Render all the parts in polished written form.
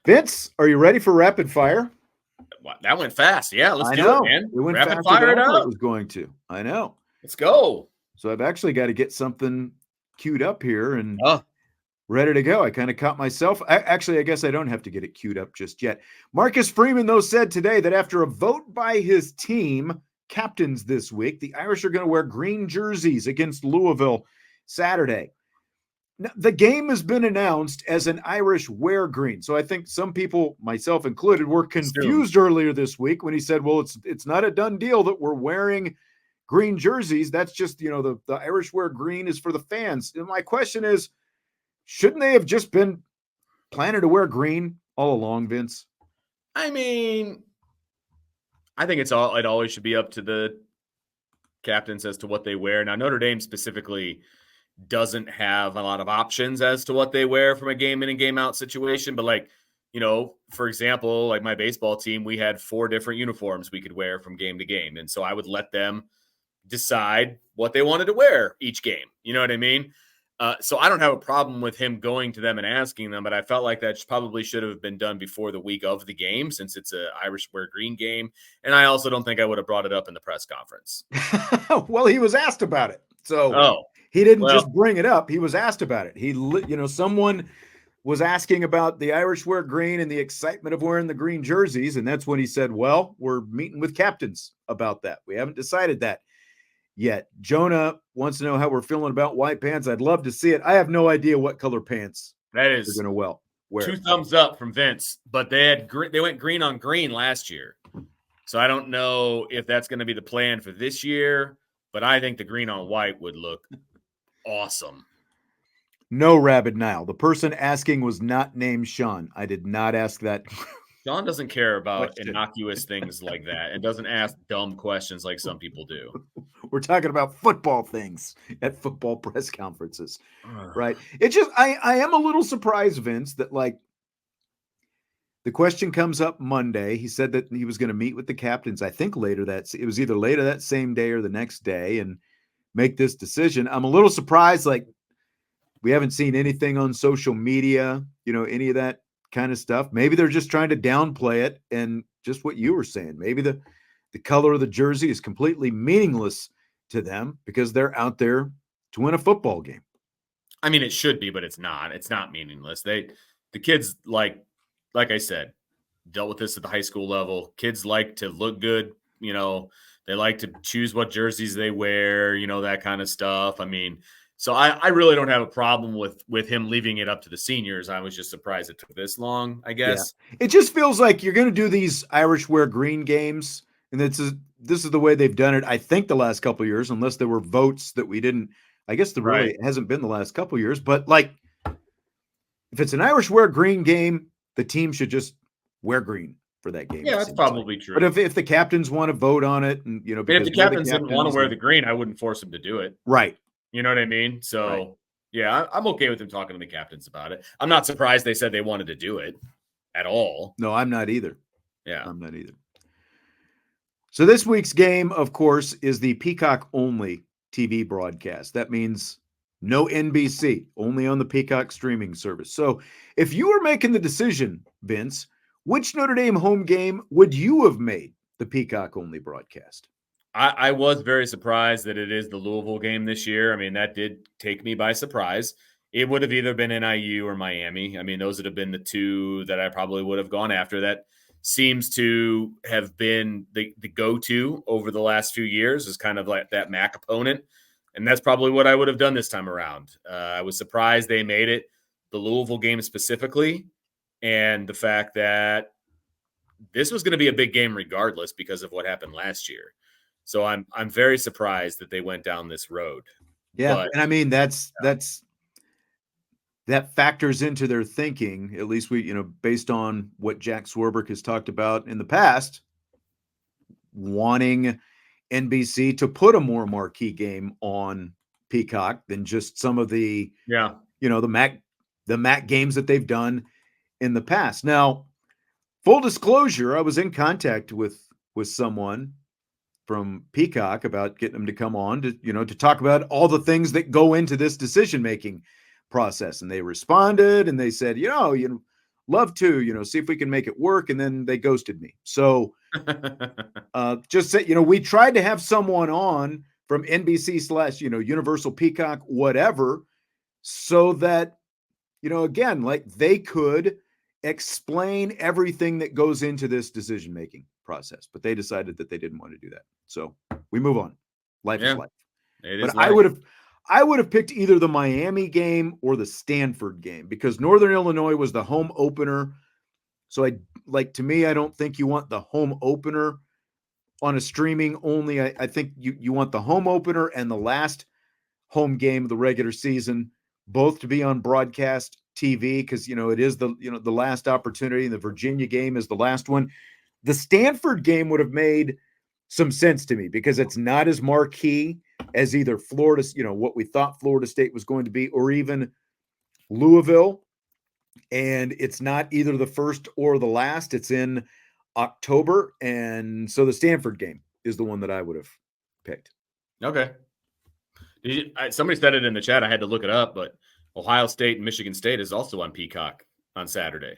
Vince, are you ready for rapid fire? That went fast. Yeah, let's I do know. it, man. It went Rapid faster fire than it I thought up. it was going to. I know. Let's go. So I've actually got to get something queued up here and Oh, ready to go. I kind of caught myself. I guess I don't have to get it queued up just yet. Marcus Freeman, though, said today that after a vote by his team captains this week, the Irish are going to wear green jerseys against Louisville Saturday. Now, the game has been announced as an Irish wear green. So I think some people, myself included, were confused earlier this week when he said, well, it's not a done deal that we're wearing green jerseys. That's just, the Irish wear green is for the fans. And my question is, shouldn't they have just been planning to wear green all along, Vince? I mean, I think it always should be up to the captains as to what they wear. Now, Notre Dame specifically doesn't have a lot of options as to what they wear from a game in and game out situation. But for example, like my baseball team, we had 4 different uniforms we could wear from game to game. And so I would let them decide what they wanted to wear each game. You know what I mean? So I don't have a problem with him going to them and asking them, but I felt like that probably should have been done before the week of the game since it's a Irish wear green game. And I also don't think I would have brought it up in the press conference. Well, he was asked about it. So he didn't just bring it up. He was asked about it. Someone was asking about the Irish wear green and the excitement of wearing the green jerseys. And that's when he said, well, we're meeting with captains about that. We haven't decided that yet. Jonah wants to know how we're feeling about white pants. I'd love to see it. I have no idea what color pants that is going to wear. 2 thumbs up from Vince, but they went green on green last year. So I don't know if that's going to be the plan for this year, but I think the green on white would look awesome. No, Rabid Nile. The person asking was not named Sean. I did not ask that. Sean doesn't care about innocuous things like that and doesn't ask dumb questions like some people do. We're talking about football things at football press conferences, right? It's just, I am a little surprised, Vince, that the question comes up Monday. He said that he was going to meet with the captains, I think it was either later that same day or the next day and make this decision. I'm a little surprised, we haven't seen anything on social media, any of that kind of stuff. Maybe they're just trying to downplay it. And just what you were saying, maybe the color of the jersey is completely meaningless to them because they're out there to win a football game. I mean, it should be, but it's not. It's not meaningless. The kids, like I said, dealt with this at the high school level. Kids like to look good. They like to choose what jerseys they wear, that kind of stuff. I mean, so I really don't have a problem with him leaving it up to the seniors. I was just surprised it took this long, I guess. Yeah. It just feels like you're going to do these Irish wear green games, and this is the way they've done it, I think, the last couple of years, unless there were votes that we didn't. I guess really hasn't been the last couple of years. But, if it's an Irish wear green game, the team should just wear green for that game. Yeah, that's probably true. But if the captains want to vote on it, and if the captains didn't want to wear the green, I wouldn't force them to do it. Right. You know what I mean? So, yeah, I'm okay with them talking to the captains about it. I'm not surprised they said they wanted to do it at all. No, I'm not either. Yeah. I'm not either. So this week's game, of course, is the Peacock-only TV broadcast. That means no NBC, only on the Peacock streaming service. So if you were making the decision, Vince, which Notre Dame home game would you have made the Peacock-only broadcast? I was very surprised that it is the Louisville game this year. I mean, that did take me by surprise. It would have either been NIU or Miami. I mean, those would have been the 2 that I probably would have gone after. That seems to have been the go-to over the last few years, is kind of like that MAC opponent. And that's probably what I would have done this time around. I was surprised they made it the Louisville game specifically, and the fact that this was going to be a big game regardless because of what happened last year. So I'm very surprised that they went down this road. Yeah, and I mean that factors into their thinking. At least based on what Jack Swarbrick has talked about in the past, wanting NBC to put a more marquee game on Peacock than just some of the the MAC games that they've done in the past. Now, full disclosure, I was in contact with someone from Peacock about getting them to come on to talk about all the things that go into this decision-making process. And they responded and they said, love to, see if we can make it work. And then they ghosted me. So just say, we tried to have someone on from NBC / Universal Peacock, whatever, so that, again, like they could explain everything that goes into this decision-making process, but they decided that they didn't want to do that. So we move on. Life is life. But I would have picked either the Miami game or the Stanford game because Northern Illinois was the home opener. So to me, I don't think you want the home opener on a streaming only. I think you want the home opener and the last home game of the regular season both to be on broadcast TV because it is the last opportunity. The Virginia game is the last one. The Stanford game would have made some sense to me because it's not as marquee as either Florida, what we thought Florida State was going to be, or even Louisville. And it's not either the first or the last. It's in October. And so the Stanford game is the one that I would have picked. Okay. Somebody said it in the chat. I had to look it up, but Ohio State and Michigan State is also on Peacock on Saturday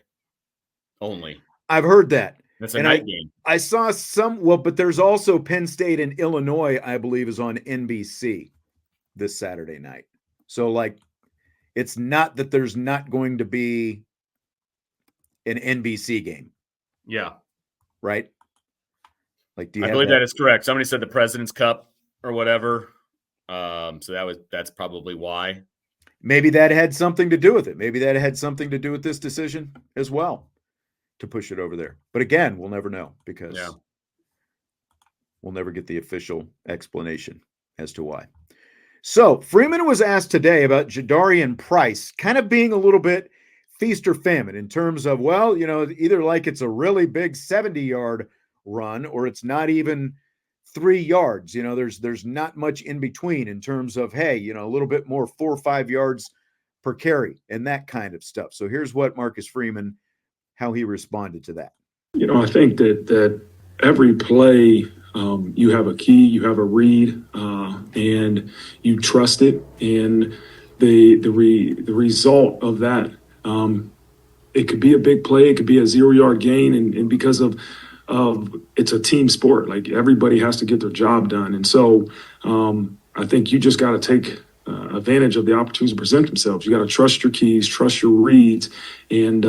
only. I've heard that. That's a night game. I saw but there's also Penn State and Illinois, I believe, is on NBC this Saturday night. So, it's not that there's not going to be an NBC game. Yeah. Right? I believe that is correct. Somebody said the President's Cup or whatever. So that's probably why. Maybe that had something to do with it. Maybe that had something to do with this decision as well to push it over there. But again, we'll never know because we'll never get the official explanation as to why. So Freeman was asked today about Jadarian Price kind of being a little bit feast or famine in terms of, either it's a really big 70-yard run or it's not even 3 yards. There's not much in between in terms of, hey, a little bit more 4 or 5 yards per carry and that kind of stuff. So here's what Marcus Freeman, how he responded to that. I think that every play, you have a key, you have a read, and you trust it. And the result of that, it could be a big play, it could be a 0-yard gain, and because of it's a team sport, everybody has to get their job done. And so I think you just got to take advantage of the opportunities to present themselves. You got to trust your keys, trust your reads, and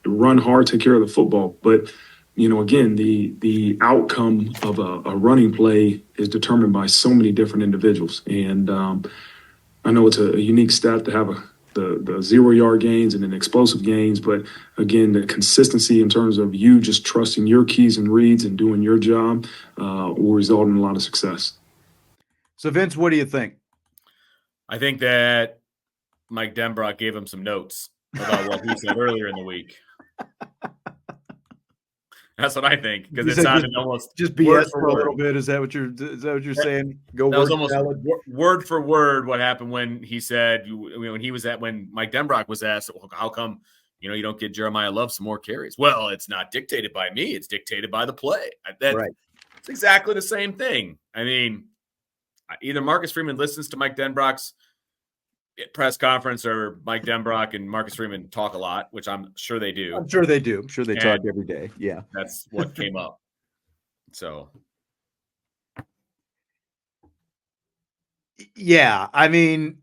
run hard, take care of the football. But again, the outcome of a running play is determined by so many different individuals. And I know it's a unique stat to have the 0-yard gains and then explosive gains. But again, the consistency in terms of you just trusting your keys and reads and doing your job will result in a lot of success. So Vince, what do you think? I think that Mike Denbrock gave him some notes about what he said earlier in the week. That's what I think, because it sounded almost just BS for a little bit. Is that what you're saying? That was almost word for word what happened when he said when Mike Denbrock was asked, well, how come you don't get Jeremiah Love some more carries? Well, it's not dictated by me; it's dictated by the play. Right. It's exactly the same thing. I mean, either Marcus Freeman listens to Mike Denbrock's press conference or Mike Denbrock and Marcus Freeman talk a lot, which I'm sure they do. I'm sure they do. I'm sure they talk every day. Yeah. That's what came up. So. Yeah. I mean,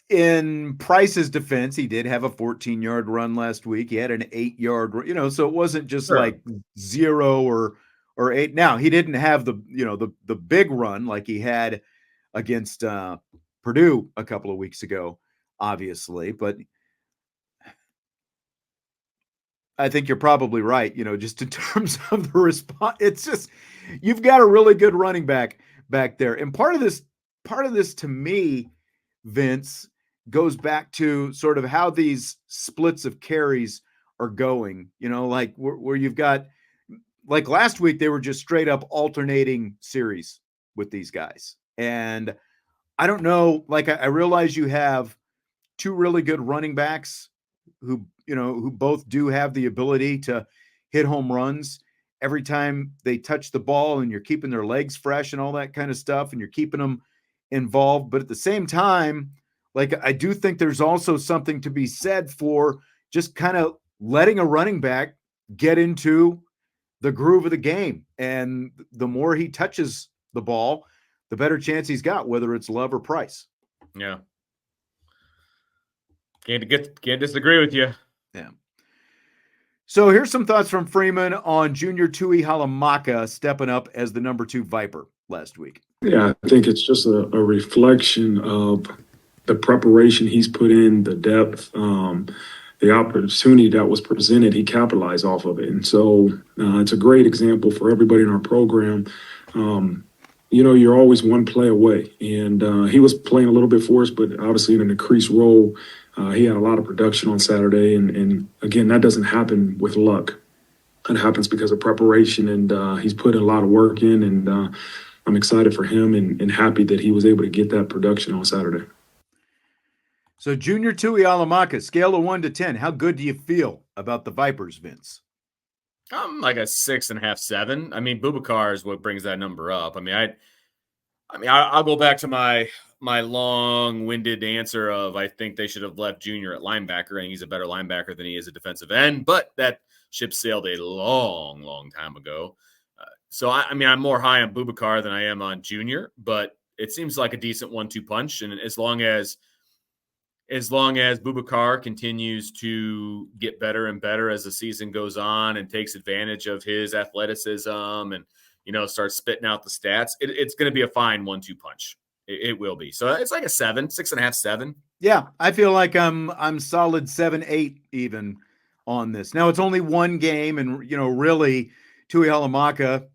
in Price's defense, he did have a 14-yard run last week. He had an 8-yard run, so it wasn't just like 0 or 8. Now, he didn't have the big run like he had against Purdue a couple of weeks ago, obviously, but I think you're probably right. Just in terms of the response, it's just, you've got a really good running back there. And part of this to me, Vince, goes back to sort of how these splits of carries are going, where you've got, like last week, they were just straight up alternating series with these guys. And I don't know, I realize you have 2 really good running backs who both do have the ability to hit home runs every time they touch the ball, and you're keeping their legs fresh and all that kind of stuff, and you're keeping them involved. But at the same time, I do think there's also something to be said for just kind of letting a running back get into the groove of the game. And the more he touches the ball, the better chance he's got, whether it's Love or Price. Yeah. Can't disagree with you. Yeah. So here's some thoughts from Freeman on Junior Tuihalamaka stepping up as the number 2 Vyper last week. Yeah, I think it's just a reflection of the preparation he's put in, the depth, the opportunity that was presented. He capitalized off of it. And so it's a great example for everybody in our program. You're always one play away. And he was playing a little bit for us, but obviously in an increased role. He had a lot of production on Saturday. And again, that doesn't happen with luck. It happens because of preparation. And he's put a lot of work in. And I'm excited for him and happy that he was able to get that production on Saturday. So Junior Tuihalamaka, scale of 1 to 10, how good do you feel about the Vipers, Vince? I'm like a 6.5, 7. I mean, Boubacar is what brings that number up. I'll go back to my long-winded answer of I think they should have left Junior at linebacker. I think he's a better linebacker than he is a defensive end, but that ship sailed a long, long time ago. So I'm more high on Boubacar than I am on Junior, but it seems like a decent 1-2 punch. And as long as Boubacar continues to get better and better as the season goes on and takes advantage of his athleticism and, starts spitting out the stats, it's going to be a fine 1-2 punch. It will be. So it's like a 7, 6.5, 7. Yeah, I feel like I'm solid 7, 8 even on this. Now it's only one game, and really Tuihalamaka,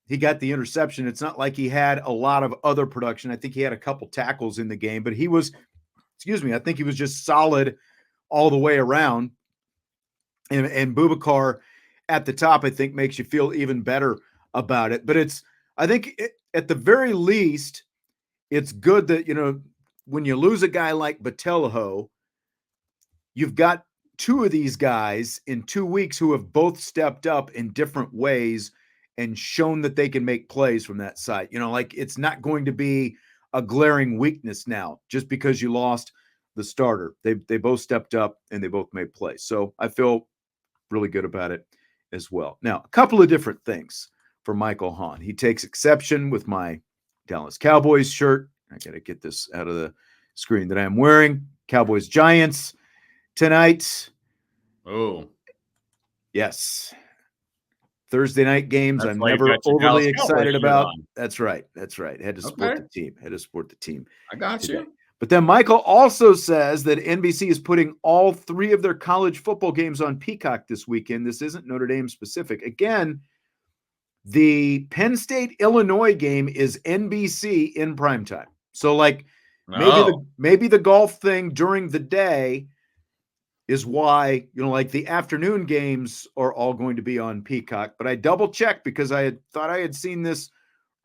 he got the interception. It's not like he had a lot of other production. I think he had a couple tackles in the game, but he was, I think he was just solid all the way around. And Boubacar at the top, I think, makes you feel even better about it. But I think at the very least, it's good that, when you lose a guy like Botelho, you've got 2 of these guys in 2 weeks who have both stepped up in different ways and shown that they can make plays from that side. It's not going to be a glaring weakness now just because you lost the starter. They both stepped up and they both made plays. So I feel really good about it as well. Now, a couple of different things for Michael Hahn. He takes exception with my Dallas Cowboys shirt. I got to get this out of the screen that I'm wearing. Cowboys Giants tonight. Oh, yes. Thursday night games. That's I'm why you never got your overly Dallas Cowboys excited shirt about. on. That's right. Had to support the team. I got today. you. But then Michael also says that NBC is putting all 3 of their college football games on Peacock this weekend. This isn't Notre Dame specific. Again, the Penn State-Illinois game is NBC in primetime. So maybe the golf thing during the day is why, the afternoon games are all going to be on Peacock. But I double checked because I thought I had seen this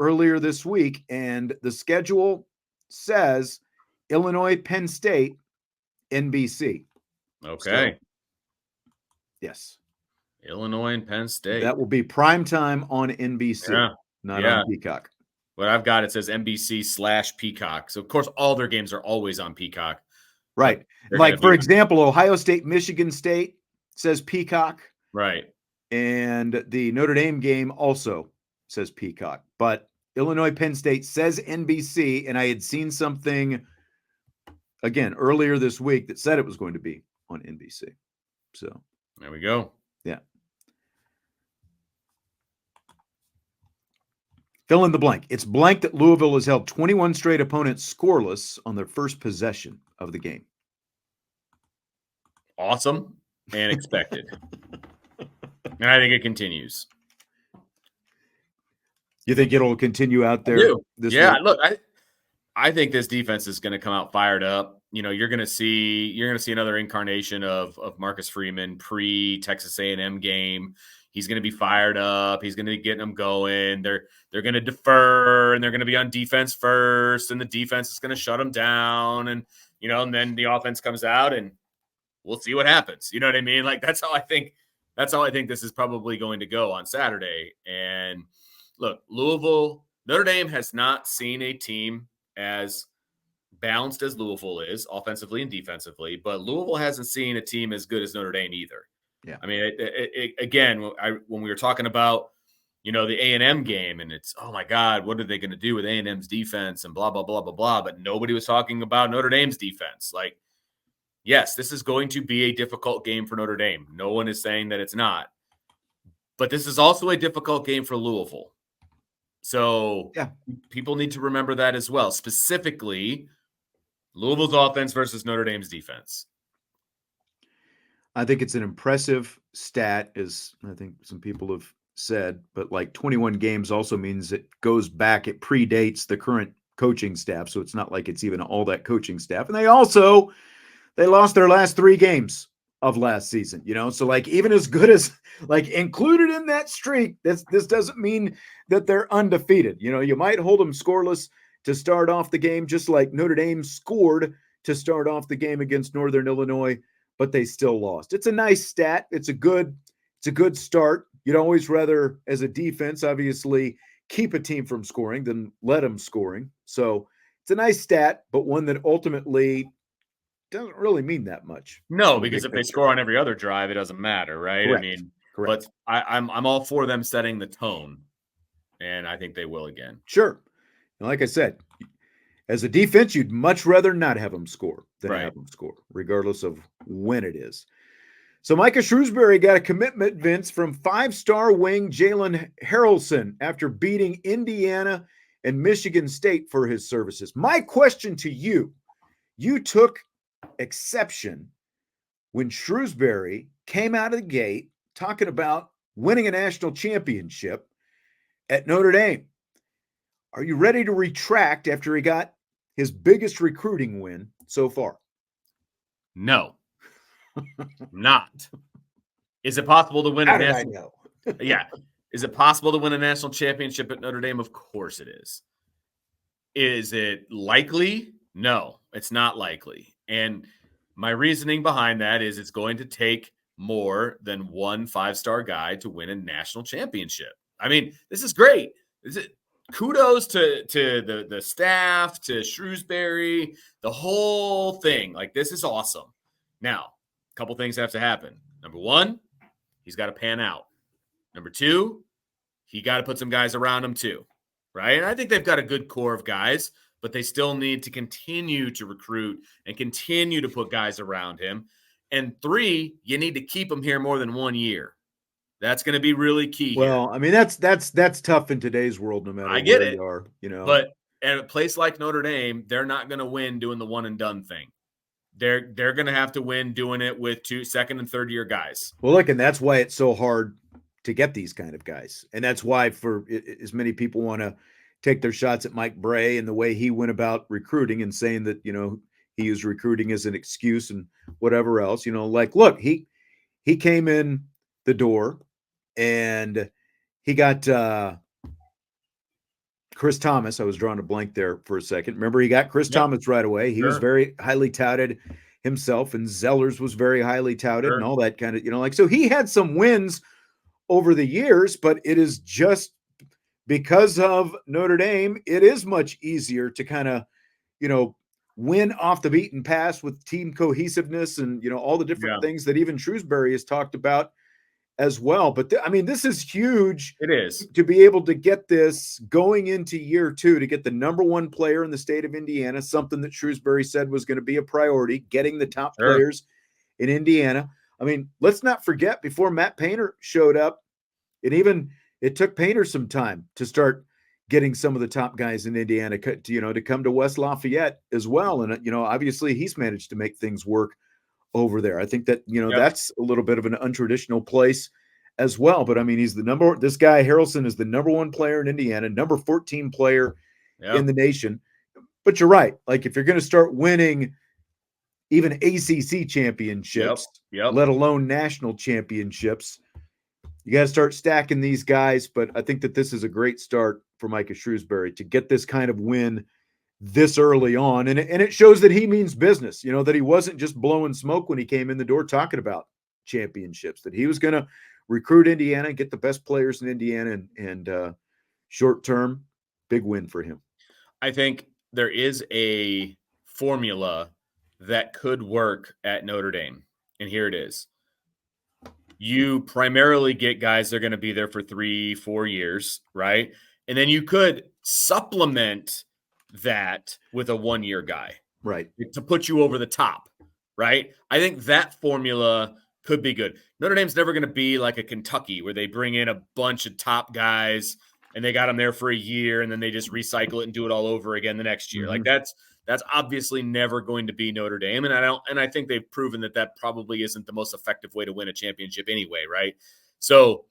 earlier this week, and the schedule says Illinois, Penn State, NBC. Okay. So, yes. Illinois and Penn State. That will be primetime on NBC, not on Peacock. What I've got, it says NBC/Peacock. So, of course, all their games are always on Peacock. Right. Like, for example, Ohio State, Michigan State says Peacock. Right. And the Notre Dame game also says Peacock. But Illinois, Penn State says NBC, and I had seen something, again, earlier this week that said it was going to be on NBC. So there we go. Yeah. Fill in the blank. It's blank that Louisville has held 21 straight opponents scoreless on their first possession of the game. Awesome and expected. And I think it continues. You think it'll continue out there? This week? Look, I think this defense is going to come out fired up. You're going to see another incarnation of Marcus Freeman pre-Texas A&M game. He's going to be fired up. He's going to be getting them going. They're going to defer, and they're going to be on defense first, and the defense is going to shut them down. And, and then the offense comes out, and we'll see what happens. You know what I mean? Like, that's how I think this is probably going to go on Saturday. And look, Notre Dame has not seen a team as balanced as Louisville is, offensively and defensively, but Louisville hasn't seen a team as good as Notre Dame either. Yeah. I mean, again, when we were talking about, the A&M game, and it's, oh my God, what are they going to do with A&M's defense and blah, blah, blah, blah, blah. But nobody was talking about Notre Dame's defense. Like, yes, this is going to be a difficult game for Notre Dame. No one is saying that it's not. But this is also a difficult game for Louisville. So yeah, people need to remember that as well. Specifically, Louisville's offense versus Notre Dame's defense. I think it's an impressive stat, as I think some people have said, but like 21 games also means it goes back, it predates the current coaching staff. So it's not like it's even all that coaching staff. And they lost their last 3 games of last season, so like even as good as like included in that streak, this doesn't mean that they're undefeated. You might hold them scoreless to start off the game, just like Notre Dame scored to start off the game against Northern Illinois, but they still lost. It's a nice stat. It's a good start. You'd always rather, as a defense, obviously keep a team from scoring than let them scoring. So it's a nice stat, but one that ultimately doesn't really mean that much. No, because if they score on every other drive, it doesn't matter, right? Correct. I mean, correct. But I'm all for them setting the tone, and I think they will again. Sure. And like I said, as a defense, you'd much rather not have them score than have them score, regardless of when it is. So Micah Shrewsbury got a commitment, Vince, from 5-star wing Jalen Harrelson after beating Indiana and Michigan State for his services. My question to you, you took exception when Shrewsbury came out of the gate talking about winning a national championship at Notre Dame. Are you ready to retract after he got his biggest recruiting win so far? No. Not. Is it possible to win a national? I know? Yeah. Is it possible to win a national championship at Notre Dame? Of course it is. Is it likely? No, it's not likely. And my reasoning behind that is it's going to take more than one 5-star guy to win a national championship. I mean, this is great. Kudos to the staff, to Shrewsbury, the whole thing. Like, this is awesome. Now, a couple things have to happen. Number one, he's got to pan out. Number two, he got to put some guys around him too, right? And I think they've got a good core of guys, but they still need to continue to recruit and continue to put guys around him. And 3, you need to keep him here more than 1 year. That's going to be really key. Well, here. I mean, that's tough in today's world, no matter where you are, But at a place like Notre Dame, they're not going to win doing the one and done thing. They're going to have to win doing it with 2 second and third year guys. Well, look, and that's why it's so hard to get these kind of guys. And that's why for as many people want to take their shots at Mike Bray and the way he went about recruiting and saying that, he used recruiting as an excuse and whatever else, like, look, he came in the door and he got Chris Thomas. I was drawing a blank there for a second. Remember, he got Chris Thomas right away. He was very highly touted himself, and Zellers was very highly touted and all that kind of, so he had some wins over the years, but it is just because of Notre Dame, it is much easier to kind of, win off the beaten path with team cohesiveness and, all the different things that even Shrewsbury has talked about as well. But this is huge. It is to be able to get this going into year 2, to get the number 1 player in the state of Indiana, something that Shrewsbury said was going to be a priority, getting the top players in Indiana. Let's not forget, before Matt Painter showed up, it took Painter some time to start getting some of the top guys in Indiana to come to West Lafayette as well. And, obviously he's managed to make things work over there. I think that, that's a little bit of an untraditional place as well. But he's this guy, Harrelson, is the number 1 player in Indiana, number 14 player in the nation. But you're right. Like, if you're going to start winning even ACC championships, let alone national championships, you got to start stacking these guys. But I think that this is a great start for Micah Shrewsbury to get this kind of win this early on. And it shows that he means business, that he wasn't just blowing smoke when he came in the door talking about championships, that he was going to recruit Indiana, get the best players in Indiana, and short term, big win for him. I think there is a formula that could work at Notre Dame. And here it is. You primarily get guys that are going to be there for 3-4 years, right? And then you could supplement that with a 1-year guy, right, to put you over the top, right? I think that formula could be good. Notre Dame's never going to be like a Kentucky where they bring in a bunch of top guys and they got them there for a year and then they just recycle it and do it all over again the next year. Like that's obviously never going to be Notre Dame. And I think they've proven that probably isn't the most effective way to win a championship anyway, right? So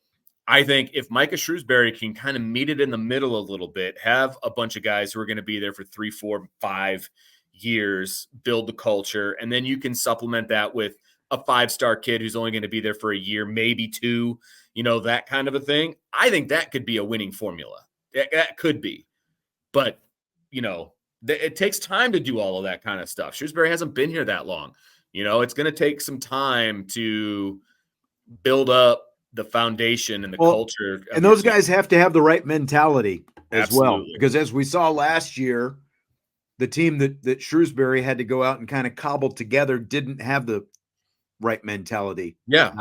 I think if Micah Shrewsbury can kind of meet it in the middle a little bit, have a bunch of guys who are going to be there for 3, 4, 5 years, build the culture, and then you can supplement that with a 5-star kid who's only going to be there for a year, maybe 2, that kind of a thing. I think that could be a winning formula. That could be. But, it takes time to do all of that kind of stuff. Shrewsbury hasn't been here that long. It's going to take some time to build up the foundation and the culture. And those guys have to have the right mentality as well. Because as we saw last year, the team that Shrewsbury had to go out and kind of cobble together didn't have the right mentality. Yeah.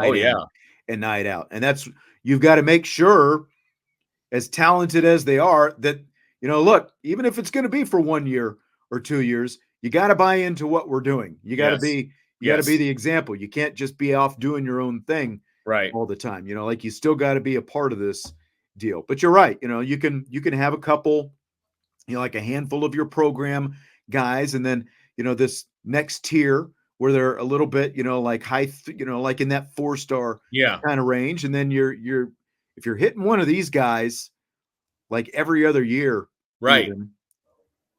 And night out. And that's, you've got to make sure, as talented as they are, that, look, even if it's going to be for 1 year or 2 years, you got to buy into what we're doing. You got to be, got to be the example. You can't just be off doing your own thing all the time. Like you still got to be a part of this deal. But you're right. You can have a couple, like a handful of your program guys, and then, this next tier where they're a little bit, like high, like in that 4-star kind of range. And then if you're hitting one of these guys, like every other year, right, even,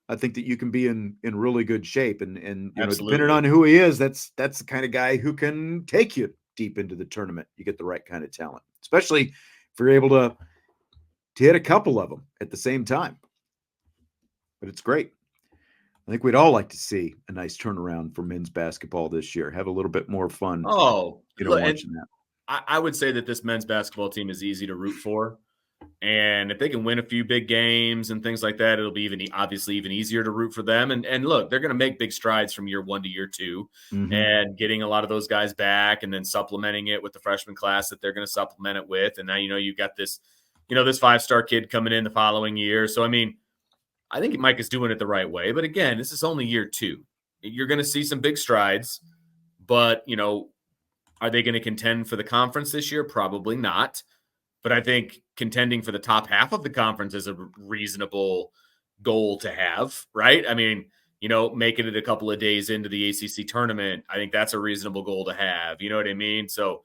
I think that you can be in really good shape. And depending on who he is, that's the kind of guy who can take you deep into the tournament. You get the right kind of talent, especially if you're able to hit a couple of them at the same time. But it's great. I think we'd all like to see a nice turnaround for men's basketball this year. Have a little bit more fun. Watching that. I would say that this men's basketball team is easy to root for. And if they can win a few big games and things like that, it'll be obviously even easier to root for them. And look, they're going to make big strides from year 1 to year 2, and getting a lot of those guys back and then supplementing it with the freshman class that they're going to supplement it with. And now, you've got this, this 5-star kid coming in the following year. So, I think Mike is doing it the right way. But again, this is only year 2. You're going to see some big strides, but, are they going to contend for the conference this year? Probably not. But I think contending for the top half of the conference is a reasonable goal to have, right? Making it a couple of days into the ACC tournament, I think that's a reasonable goal to have. You know what I mean? So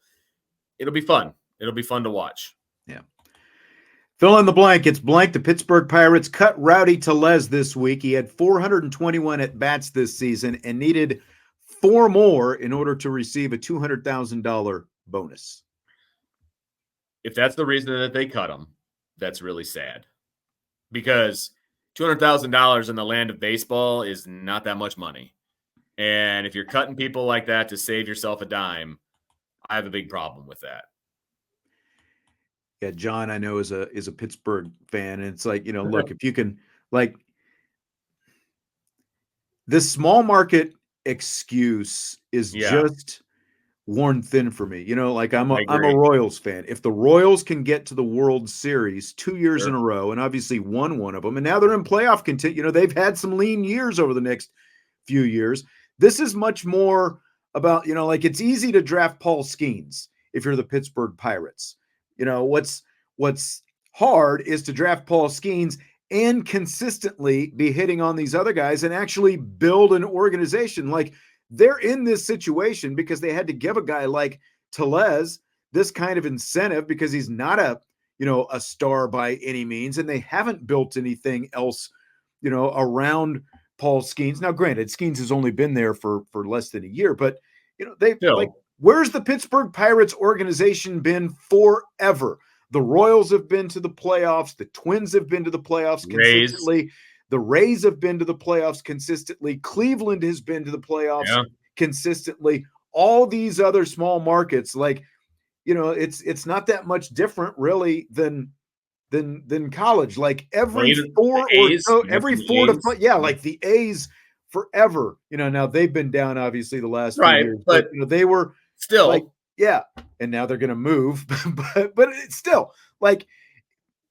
it'll be fun. It'll be fun to watch. Yeah. Fill in the blank. It's blank. The Pittsburgh Pirates cut Rowdy Tellez this week. He had 421 at-bats this season and needed 4 more in order to receive a $200,000 bonus. If that's the reason that they cut him, that's really sad, because $200,000 in the land of baseball is not that much money. And if you're cutting people like that to save yourself a dime, I have a big problem with that. Yeah, John, I know is a Pittsburgh fan, and it's like, look, if you can, like, this small market excuse is just worn thin for me. Like I'm a Royals fan. If the Royals can get to the World Series 2 years in a row, and obviously won one of them, and now they're in playoff contention, they've had some lean years over the next few years. This is much more about, like, it's easy to draft Paul Skeens if you're the Pittsburgh Pirates. What's hard is to draft Paul Skeens and consistently be hitting on these other guys and actually build an organization. Like, they're in this situation because they had to give a guy like Tellez this kind of incentive because he's not a star by any means, and they haven't built anything else, around Paul Skeens. Now, granted, Skeens has only been there for less than a year, but where's the Pittsburgh Pirates organization been forever? The Royals have been to the playoffs. The Twins have been to the playoffs consistently. The Rays have been to the playoffs consistently. Cleveland has been to the playoffs consistently. All these other small markets, like, it's not that much different really than college. Like every 4 or so, every 4 to 5, like the A's forever. Now they've been down obviously the last few Right, years, but they were still, like, yeah, and now they're going to move, but it's still like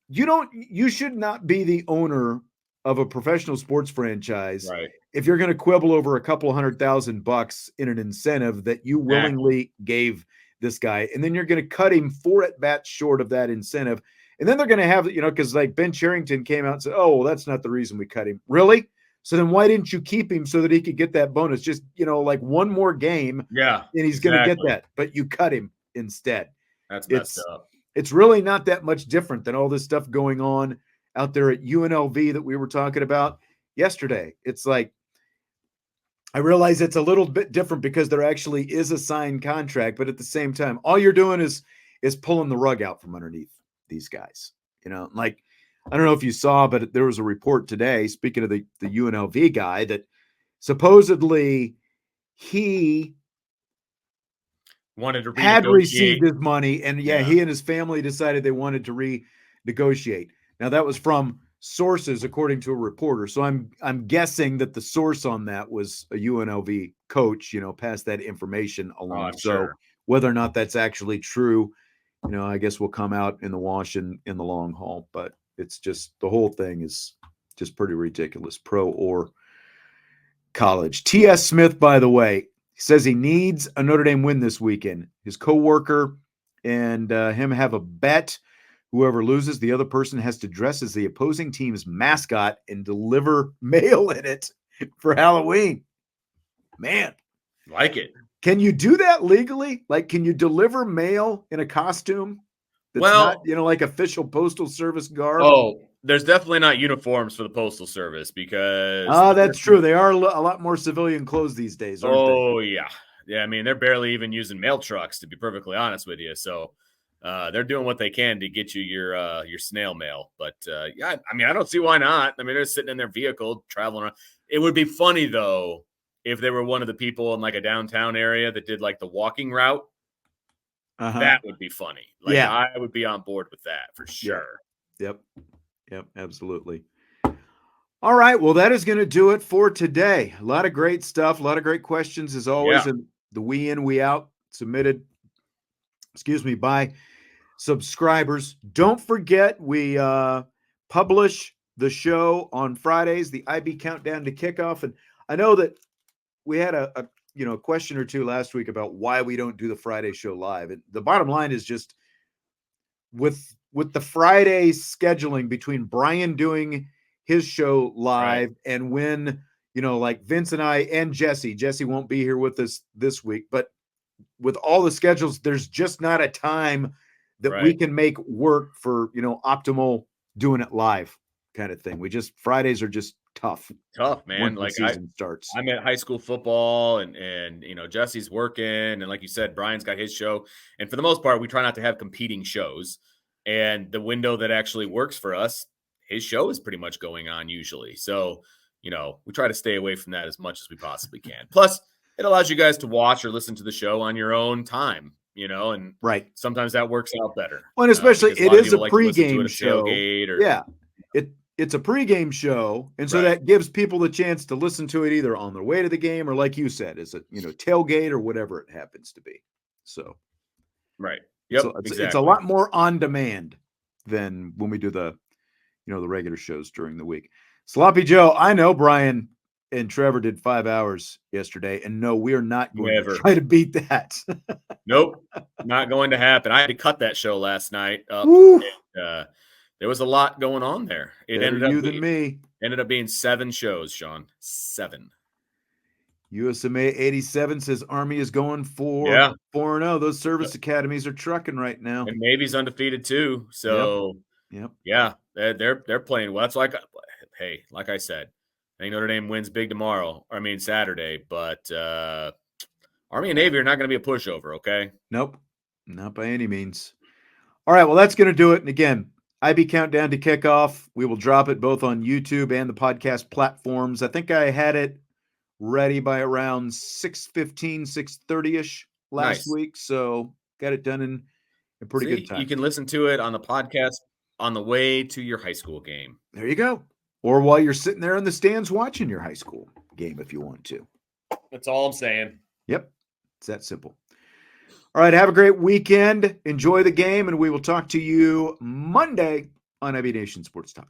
you should not be the owner of a professional sports franchise right. if you're going to quibble over a couple $100,000 in an incentive that you willingly gave this guy, and then you're going to cut him 4 at bats short of that incentive. And then they're going to have, because like Ben Cherington came out and said, oh, well, that's not the reason we cut him. Really? So then why didn't you keep him so that he could get that bonus? Just, like one more game. Yeah. And he's going to get that, but you cut him instead. That's messed up. It's really not that much different than all this stuff going on out there at UNLV that we were talking about yesterday. It's like, I realize it's a little bit different because there actually is a signed contract, but at the same time, all you're doing is pulling the rug out from underneath these guys. Like, I don't know if you saw, but there was a report today, speaking of the UNLV guy, that supposedly he wanted to had renegotiate. Received his money, and he and his family decided they wanted to renegotiate. Now that was from sources, according to a reporter. So I'm guessing that the source on that was a UNLV coach, passed that information along. So sure. Whether or not that's actually true, I guess will come out in the wash in the long haul. But it's just, the whole thing is just pretty ridiculous, pro or college. T.S. Smith, by the way, says he needs a Notre Dame win this weekend. His coworker and him have a bet. Whoever loses, the other person has to dress as the opposing team's mascot and deliver mail in it for Halloween. Man, like it. Can you do that legally? Like, can you deliver mail in a costume that's not, like official Postal Service garb? Oh, there's definitely not uniforms for the Postal Service because... that's true. They are a lot more civilian clothes these days, aren't they? Oh, yeah. Yeah, I mean, they're barely even using mail trucks, to be perfectly honest with you. So they're doing what they can to get you your snail mail. But, yeah, I mean, I don't see why not. I mean, they're sitting in their vehicle, traveling around. It would be funny, though, if they were one of the people in like a downtown area that did like the walking route. That would be funny. Like, I would be on board with that for sure. Yep, absolutely. All right, well, that is going to do it for today. A lot of great stuff, a lot of great questions as always, and the we in, we out submitted, by subscribers. Don't forget, we publish the show on Fridays, the IB Countdown to Kickoff, and I know that we had a question or two last week about why we don't do the Friday show live. And the bottom line is just with the Friday scheduling between Brian doing his show live and when, like Vince and I and Jesse won't be here with us this week, but with all the schedules, there's just not a time that we can make work for, optimal doing it live kind of thing. Fridays are just tough, man. Once like the season starts. I'm at high school football and Jesse's working, and like you said, Brian's got his show, and for the most part we try not to have competing shows, and the window that actually works for us, his show is pretty much going on usually. So we try to stay away from that as much as we possibly can. Plus it allows you guys to watch or listen to the show on your own time, and sometimes that works out better. Well, and especially it is a pregame show. It's a pregame show, and so that gives people the chance to listen to it either on their way to the game or, like you said, as a tailgate or whatever it happens to be. So, it's a lot more on demand than when we do the the regular shows during the week. Sloppy Joe, I know Brian and Trevor did 5 hours yesterday, and no, we are not going to try to beat that. Nope, not going to happen. I had to cut that show last night. There was a lot going on there. It ended up being 7 shows, Sean. 7. USMA 87 says Army is going for 4-0. Those service academies are trucking right now. And Navy's undefeated too. So they're playing well. That's like I said, I think Notre Dame wins big tomorrow. Saturday, but Army and Navy are not going to be a pushover. Okay. Nope. Not by any means. All right. Well, that's going to do it. And again, IB Countdown to Kickoff. We will drop it both on YouTube and the podcast platforms. I think I had it ready by around 6:15, 6:30-ish last week. So got it done in a pretty good time. You can listen to it on the podcast on the way to your high school game. There you go. or while you're sitting there in the stands watching your high school game if you want to. That's all I'm saying. Yep. It's that simple. All right. Have a great weekend. Enjoy the game, and we will talk to you Monday on IB Nation Sports Talk.